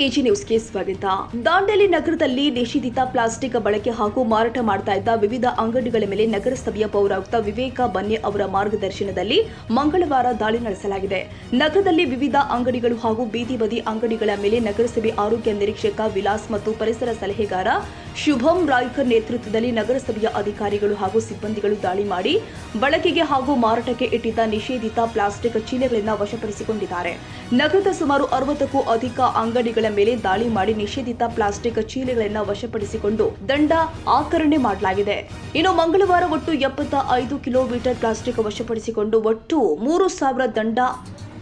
AG ನ್ಯೂಸ್ಗೆ ಸ್ವಾಗತ. ದಾಂಡೇಲಿ ನಗರದಲ್ಲಿ ನಿಷೇಧಿತ ಪ್ಲಾಸ್ಟಿಕ್ ಬಳಕೆ ಹಾಗೂ ಮಾರಾಟ ಮಾಡ್ತಾ ಇದ್ದ ವಿವಿಧ ಅಂಗಡಿಗಳ ಮೇಲೆ ನಗರಸಭೆಯ ಪೌರಾಯುಕ್ತ ವಿವೇಕ ಬನ್ನೆ ಅವರ ಮಾರ್ಗದರ್ಶನದಲ್ಲಿ ಮಂಗಳವಾರ ದಾಳಿ ನಡೆಸಲಾಗಿದೆ. ನಗರದಲ್ಲಿ ವಿವಿಧ ಅಂಗಡಿಗಳು ಹಾಗೂ ಬೀದಿ ಬದಿ ಅಂಗಡಿಗಳ ಮೇಲೆ ನಗರಸಭೆ ಆರೋಗ್ಯ ನಿರೀಕ್ಷಕ ವಿಲಾಸ್ ಮತ್ತು ಪರಿಸರ ಸಲಹೆಗಾರ ಶುಭಂ ರಾಯ್ಕರ್ ನೇತೃತ್ವದಲ್ಲಿ ನಗರಸಭೆಯ ಅಧಿಕಾರಿಗಳು ಹಾಗೂ ಸಿಬ್ಬಂದಿಗಳು ದಾಳಿ ಮಾಡಿ ಬಳಕೆಗೆ ಹಾಗೂ ಮಾರಾಟಕ್ಕೆ ಇಟ್ಟಿದ್ದ ನಿಷೇಧಿತ ಪ್ಲಾಸ್ಟಿಕ್ ಚೀಲಗಳನ್ನು ವಶಪಡಿಸಿಕೊಂಡಿದ್ದಾರೆ. ನಗರದ ಸುಮಾರು 60ಕ್ಕೂ ಅಧಿಕ ಅಂಗಡಿಗಳ ಮೇಲೆ ದಾಳಿ ಮಾಡಿ ನಿಷೇಧಿತ ಪ್ಲಾಸ್ಟಿಕ್ ಚೀಲಗಳನ್ನು ವಶಪಡಿಸಿಕೊಂಡು ದಂಡ ಆಕರಣೆ ಮಾಡಲಾಗಿದೆ. ಇನ್ನು ಮಂಗಳವಾರ ಒಟ್ಟು 75 ಕಿಲೋಮೀಟರ್ ಪ್ಲಾಸ್ಟಿಕ್ ವಶಪಡಿಸಿಕೊಂಡು ಒಟ್ಟು 3,000 ದಂಡ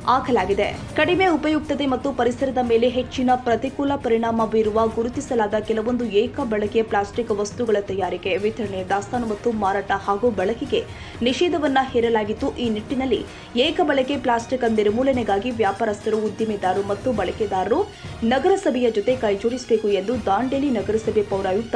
ಹಾಕಲಾಗಿದೆ. ಕಡಿಮೆ ಉಪಯುಕ್ತತೆ ಮತ್ತು ಪರಿಸರದ ಮೇಲೆ ಹೆಚ್ಚಿನ ಪ್ರತಿಕೂಲ ಪರಿಣಾಮ ಬೀರುವ ಗುರುತಿಸಲಾದ ಕೆಲವೊಂದು ಏಕ ಬಳಕೆಯ ಪ್ಲಾಸ್ಟಿಕ್ ವಸ್ತುಗಳ ತಯಾರಿಕೆ, ವಿತರಣೆ, ದಾಸ್ತಾನು ಮತ್ತು ಮಾರಾಟ ಹಾಗೂ ಬಳಕೆಗೆ ನಿಷೇಧವನ್ನ ಹೇರಲಾಗಿತ್ತು. ಈ ನಿಟ್ಟಿನಲ್ಲಿ ಏಕ ಬಳಕೆ ಪ್ಲಾಸ್ಟಿಕ್ ನಿರ್ಮೂಲನೆಗಾಗಿ ವ್ಯಾಪಾರಸ್ಥರು, ಉದ್ದಿಮೆದಾರರು ಮತ್ತು ಬಳಕೆದಾರರು ನಗರಸಭೆಯ ಜೊತೆ ಕೈಜೋಡಿಸಬೇಕು ಎಂದು ದಾಂಡೇಲಿ ನಗರಸಭೆ ಪೌರಾಯುಕ್ತ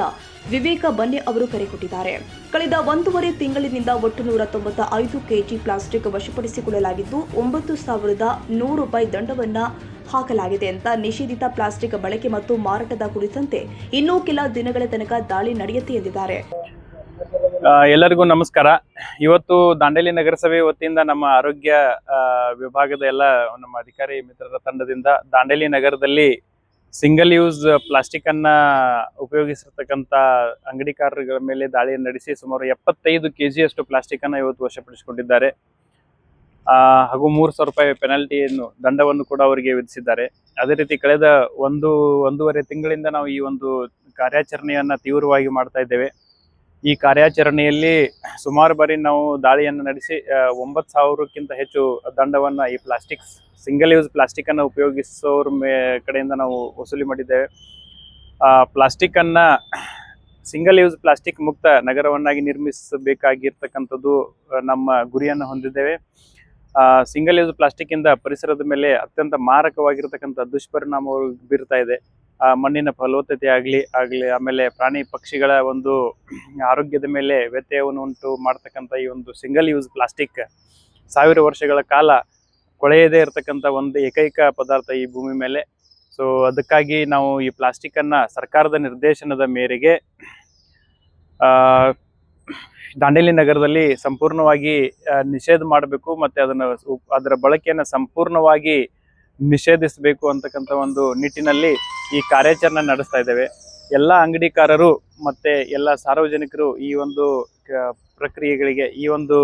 ವಿವೇಕ ಬನ್ನೆ ಅವರು ಕರೆ ಕೊಟ್ಟಿದ್ದಾರೆ. ಕಳೆದ 1.5 ತಿಂಗಳಿನಿಂದ ಒಟ್ಟು 195 ಕೆಜಿ ಪ್ಲಾಸ್ಟಿಕ್ ವಶಪಡಿಸಿಕೊಳ್ಳಲಾಗಿದ್ದು 9,100 ರೂಪಾಯಿ ದಂಡವನ್ನು ಹಾಕಲಾಗಿದೆ ಅಂತ ನಿಷೇಧಿತ ಪ್ಲಾಸ್ಟಿಕ್ ಬಳಕೆ ಮತ್ತು ಮಾರಾಟದ ಕುರಿತಂತೆ ಇನ್ನೂ ಕೆಲ ದಿನಗಳ ತನಕ ದಾಳಿ ನಡೆಯುತ್ತೆ ಎಂದಿದ್ದಾರೆ. ಎಲ್ಲರಿಗೂ ನಮಸ್ಕಾರ. ಇವತ್ತು ದಾಂಡೇಲಿ ನಗರಸಭೆ ವತಿಯಿಂದ ನಮ್ಮ ಆರೋಗ್ಯ ವಿಭಾಗದ ಎಲ್ಲ ನಮ್ಮ ಅಧಿಕಾರಿ ಮಿತ್ರರ ತಂಡದಿಂದ ದಾಂಡೇಲಿ ನಗರದಲ್ಲಿ ಸಿಂಗಲ್ ಯೂಸ್ ಪ್ಲಾಸ್ಟಿಕ್ ಅನ್ನ ಉಪಯೋಗಿಸಿರ್ತಕ್ಕಂಥ ಅಂಗಡಿಕಾರರ ಮೇಲೆ ದಾಳಿಯನ್ನು ನಡೆಸಿ ಸುಮಾರು 75 ಕೆಜಿಯಷ್ಟು ಪ್ಲಾಸ್ಟಿಕ್ ಅನ್ನ ಇವತ್ತು ವಶಪಡಿಸಿಕೊಂಡಿದ್ದಾರೆ. ಹಾಗೂ 3,000 ರೂಪಾಯಿ ಪೆನಾಲ್ಟಿಯನ್ನು ದಂಡವನ್ನು ಕೂಡ ಅವರಿಗೆ ವಿಧಿಸಿದ್ದಾರೆ. ಅದೇ ರೀತಿ ಕಳೆದ 1.5 ತಿಂಗಳಿಂದ ನಾವು ಈ ಒಂದು ಕಾರ್ಯಾಚರಣೆಯನ್ನ ತೀವ್ರವಾಗಿ ಮಾಡ್ತಾ ಇದ್ದೇವೆ. ಈ ಕಾರ್ಯಾಚರಣೆಯಲ್ಲಿ ಸುಮಾರು ಬಾರಿ ನಾವು ದಾಳಿಯನ್ನು ನಡೆಸಿ 9,000ಕ್ಕಿಂತ ಹೆಚ್ಚು ದಂಡವನ್ನು ಈ ಸಿಂಗಲ್ ಯೂಸ್ ಪ್ಲಾಸ್ಟಿಕ್ ಅನ್ನು ಉಪಯೋಗಿಸೋರ ಕಡೆಯಿಂದ ನಾವು ವಸೂಲಿ ಮಾಡಿದ್ದೇವೆ. ಪ್ಲಾಸ್ಟಿಕ್ ಅನ್ನ ಸಿಂಗಲ್ ಯೂಸ್ ಪ್ಲಾಸ್ಟಿಕ್ ಮುಕ್ತ ನಗರವನ್ನಾಗಿ ನಿರ್ಮಿಸಬೇಕಾಗಿರ್ತಕ್ಕಂಥದ್ದು ನಮ್ಮ ಗುರಿಯನ್ನು ಹೊಂದಿದ್ದೇವೆ. ಸಿಂಗಲ್ ಯೂಸ್ ಪ್ಲಾಸ್ಟಿಕ್ ಇಂದ ಪರಿಸರದ ಮೇಲೆ ಅತ್ಯಂತ ಮಾರಕವಾಗಿರ್ತಕ್ಕಂಥ ದುಷ್ಪರಿಣಾಮ ಬೀರ್ತಾ ಇದೆ. ಮಣ್ಣಿನ ಫಲವತ್ತತೆ ಆಗಲಿ ಆಮೇಲೆ ಪ್ರಾಣಿ ಪಕ್ಷಿಗಳ ಒಂದು ಆರೋಗ್ಯದ ಮೇಲೆ ವ್ಯತ್ಯಯವನ್ನು ಉಂಟು ಮಾಡ್ತಕ್ಕಂಥ ಈ ಒಂದು ಸಿಂಗಲ್ ಯೂಸ್ ಪ್ಲಾಸ್ಟಿಕ್ 1000 ವರ್ಷಗಳ ಕಾಲ ಕೊಳೆಯದೇ ಇರತಕ್ಕಂಥ ಒಂದು ಏಕೈಕ ಪದಾರ್ಥ ಈ ಭೂಮಿ ಮೇಲೆ. ಸೊ ಅದಕ್ಕಾಗಿ ನಾವು ಈ ಪ್ಲಾಸ್ಟಿಕ್ ಅನ್ನ ಸರ್ಕಾರದ ನಿರ್ದೇಶನದ ಮೇರೆಗೆ ದಾಂಡೇಲಿ ನಗರದಲ್ಲಿ ಸಂಪೂರ್ಣವಾಗಿ ನಿಷೇಧ ಮಾಡಬೇಕು, ಮತ್ತೆ ಅದರ ಬಳಕೆಯನ್ನು ಸಂಪೂರ್ಣವಾಗಿ ನಿಷೇಧಿಸಬೇಕು ಅಂತಕ್ಕಂಥ ಒಂದು ನಿಟ್ಟಿನಲ್ಲಿ ಈ ಕಾರ್ಯಾಚರಣೆ ನಡೆಸ್ತಾ ಇದ್ದೇವೆ. ಎಲ್ಲ ಅಂಗಡಿಕಾರರು ಮತ್ತೆ ಎಲ್ಲ ಸಾರ್ವಜನಿಕರು ಈ ಒಂದು ಪ್ರಕ್ರಿಯೆಗಳಿಗೆ, ಈ ಒಂದು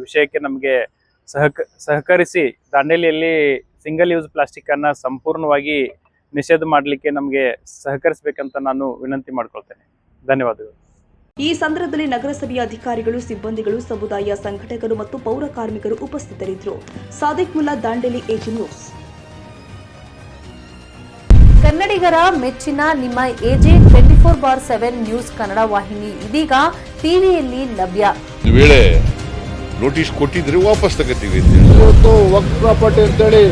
ವಿಷಯಕ್ಕೆ ನಮಗೆ ಸಹಕರಿಸಿ ದಾಂಡೇಲಿಯಲ್ಲಿ ಸಿಂಗಲ್ ಯೂಸ್ ಪ್ಲಾಸ್ಟಿಕ್ ಅನ್ನ ಸಂಪೂರ್ಣವಾಗಿ ನಿಷೇಧ ಮಾಡಲಿಕ್ಕೆ ನಮಗೆ ಸಹಕರಿಸಬೇಕಂತ ನಾನು ವಿನಂತಿ ಮಾಡ್ಕೊಳ್ತೇನೆ. ಧನ್ಯವಾದಗಳು. ಈ ಸಂದರ್ಭದಲ್ಲಿ ನಗರಸಭೆಯ ಅಧಿಕಾರಿಗಳು, ಸಿಬ್ಬಂದಿಗಳು, ಸಮುದಾಯ ಸಂಘಟಕರು ಮತ್ತು ಪೌರ ಕಾರ್ಮಿಕರು ಉಪಸ್ಥಿತರಿದ್ದರು. Sadiq Mulla, Dandeli AG news. ಕನ್ನಡಿಗರ ಮೆಚ್ಚಿನ ನಿಮ್ಮ ಎಜೆ 24/7 ನ್ಯೂಸ್ ಕನ್ನಡ ವಾಹಿನಿ ಇದೀಗ ಟಿವಿಯಲ್ಲಿ ಲಭ್ಯ. ವೇಳೆ ನೋಟಿಸ್ ಕೊಟ್ಟಿದ್ರೆ ವಾಪಸ್ ತಗೋತೀವಿ. ಇವತ್ತು ವಕ್ಫ್ ಪ್ರಾಪರ್ಟಿ ಅಂತೇಳಿ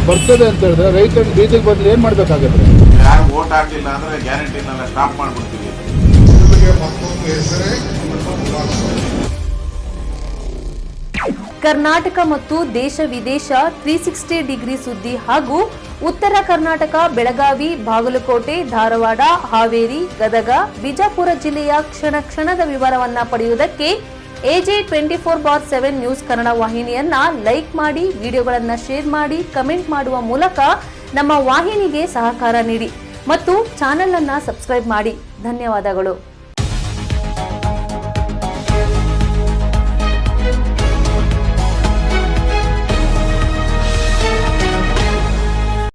ಬರ್ತದೆ ಅಂತ ಹೇಳಿದ್ರೆ ರೈತರು ಬೀದಿಗೆ ಬಂದ್ರೆ ಏನ್ ಮಾಡ್ಬೇಕಾಗತ್ತೆ? ಯಾರು ವೋಟ್ ಹಾಕಿಲ್ಲ ಅಂದ್ರೆ ಗ್ಯಾರಂಟಿನೆಲ್ಲ ಸ್ಟಾಪ್ ಮಾಡ್ಬಿಡ್ತೀವಿ. ಕರ್ನಾಟಕ ಮತ್ತು ದೇಶ ವಿದೇಶ 360 ಡಿಗ್ರಿ ಸುದ್ದಿ ಹಾಗೂ ಉತ್ತರ ಕರ್ನಾಟಕ, ಬೆಳಗಾವಿ, ಬಾಗಲಕೋಟೆ, ಧಾರವಾಡ, ಹಾವೇರಿ, ಗದಗ, ಬಿಜಾಪುರ ಜಿಲ್ಲೆಯ ಕ್ಷಣ ಕ್ಷಣದ ವಿವರವನ್ನ ಪಡೆಯುವುದಕ್ಕೆ ಎಜೆ 24/7 ನ್ಯೂಸ್ ಕನ್ನಡ ವಾಹಿನಿಯನ್ನ ಲೈಕ್ ಮಾಡಿ, ವಿಡಿಯೋಗಳನ್ನ ಶೇರ್ ಮಾಡಿ, ಕಮೆಂಟ್ ಮಾಡುವ ಮೂಲಕ ನಮ್ಮ ವಾಹಿನಿಗೆ ಸಹಕಾರ ನೀಡಿ ಮತ್ತು ಚಾನೆಲ್ ಅನ್ನ ಸಬ್ಸ್ಕ್ರೈಬ್ ಮಾಡಿ. ಧನ್ಯವಾದಗಳು.